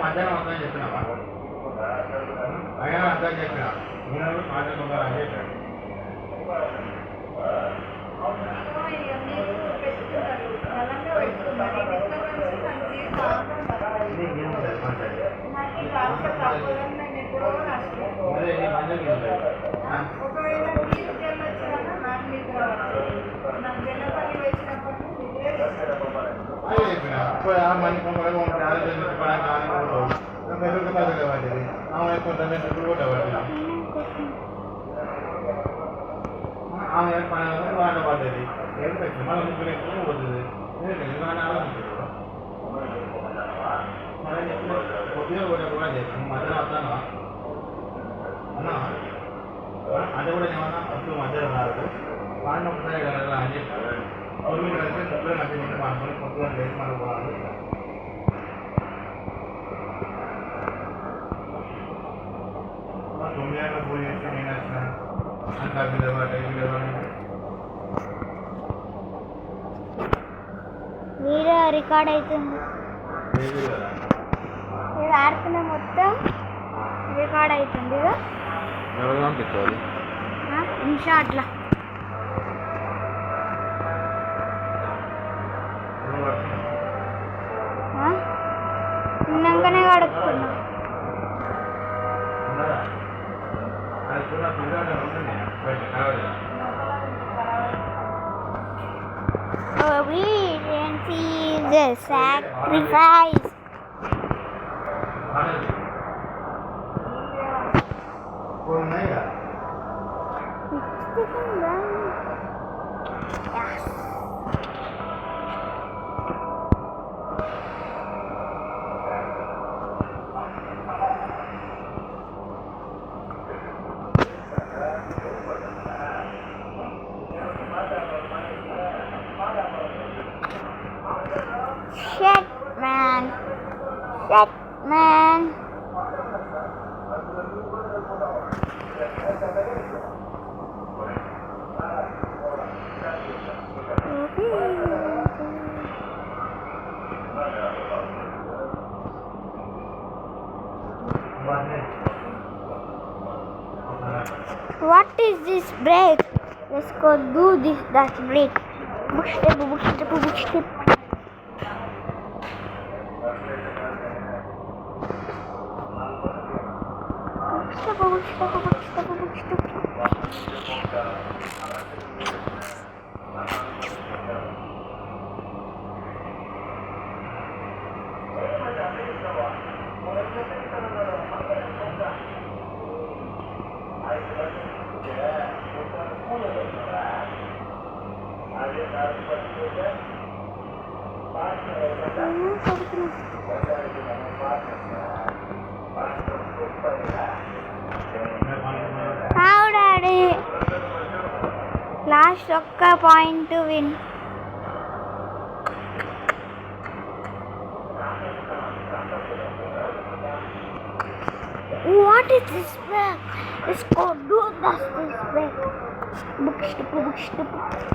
మధ్యాహ్నం వద్దని చెప్పినావా అయినా అర్థం చెప్పినా నేను మాట్లాడుకుంటాను చెప్పాను ఆమె పని వాట పడ్డది ఏం పెట్టి మన ముగ్గురు ఎక్కువ పోతుంది మనం చెప్పిన కొద్దిగా కూడా చేస్తాను మధ్యలో వస్తాను అన్నా అంటే కూడా ఏమన్నా అప్పుడు మధ్యలో రాదు వాడిని ఒకసారి కదా అని చెప్పి అప్పుడు మీరు కలిసి ముగ్గురు మధ్య నుంచి మాట్లాడుకొని కొద్దిగా లేదు మనకు పోవాలి తొమ్మిది పూజ చేసి నేను వచ్చిన అంతా వీడియో రికార్డ్ అవుతుంది ఆడుతున్న మొత్తం రికార్డ్ అవుతుంది నిమిషం అట్లా తిన్నాకనే కడుక్కున్నా Obedience is a sacrifice. Yes. Shit, man. What is this break? Let's go do this. That break. Bush step. How, Daddy? Last soccer point to win. What is this back? Let's go do this back. Book step.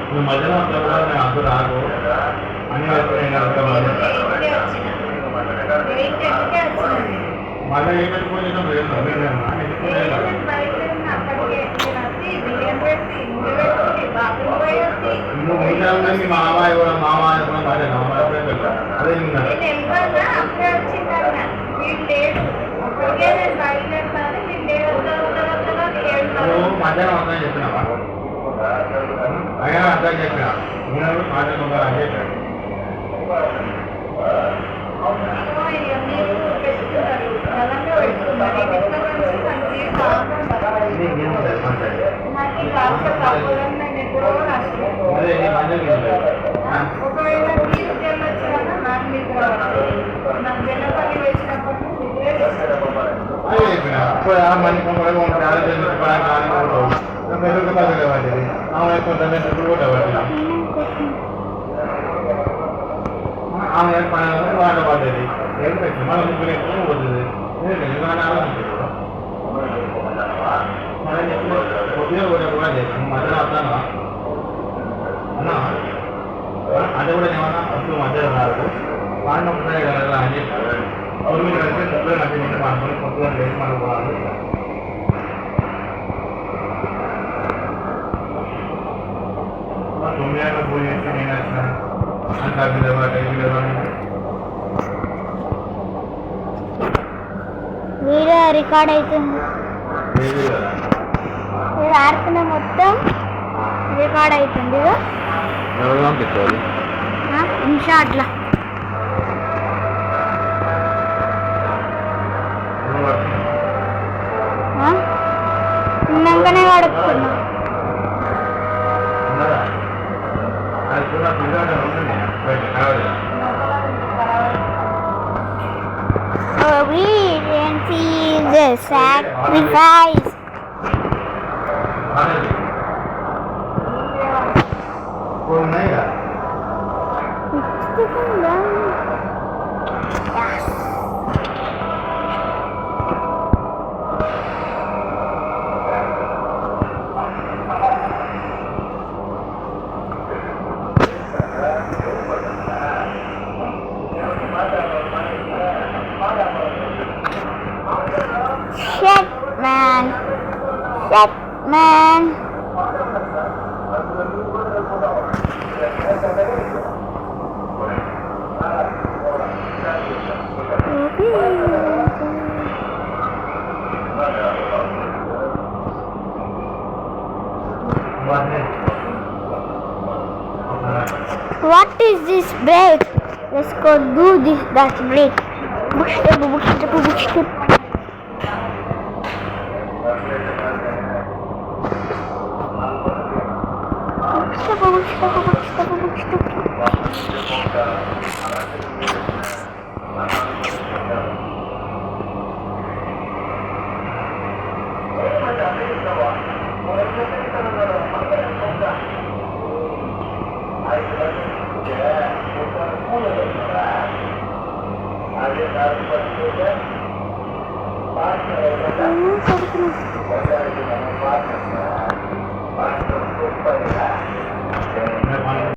నువ్వు మధ్యలో అంతా కూడా నేను అంత రాకు అని మళ్ళీ ఏం పెట్టుకోలేదు నువ్వు ముందే ఉన్నది మీ మామయ్య కూడా మామయ్య కూడా అదే నువ్వు మధ్యాహ్నం వస్తాయని చెప్పినావా అయినా అర్థం చెప్పిన నేను మాట్లాడుకుంటా అని చెప్పాను మనకి మెరుగు పదవి పడ్డది ఆమె కొంత మెరుగు కూడా పడ్డది ఆమె పని వాట పడ్డది ఏం పెట్టి మన ముగ్గురు ఎక్కువ పోతుంది కొద్దిగా కూడా చేస్తాను మధ్యలో వస్తాను అన్నా అది కూడా ఏమన్నా అప్పుడు మధ్యలో రాదు వాడిని ఒకసారి కదా అని చెప్పి అవును మీరు కలిసి ముగ్గురు నచ్చి నేను అనుకుని కొద్దిగా లేదు మనకు పోవాలి తొమ్మిది పూజ చేసి నేను వచ్చిన అంతా వీడియో రికార్డ్ అవుతుంది మీరు ఆడుతున్న మొత్తం రికార్డ్ అవుతుంది ఇన్షాట్లో తిన్నాకనే గడుపుతున్నా Obedience is a sacrifice. Yes. Shit, man. What is this break? Let's go do this, that break. Book step.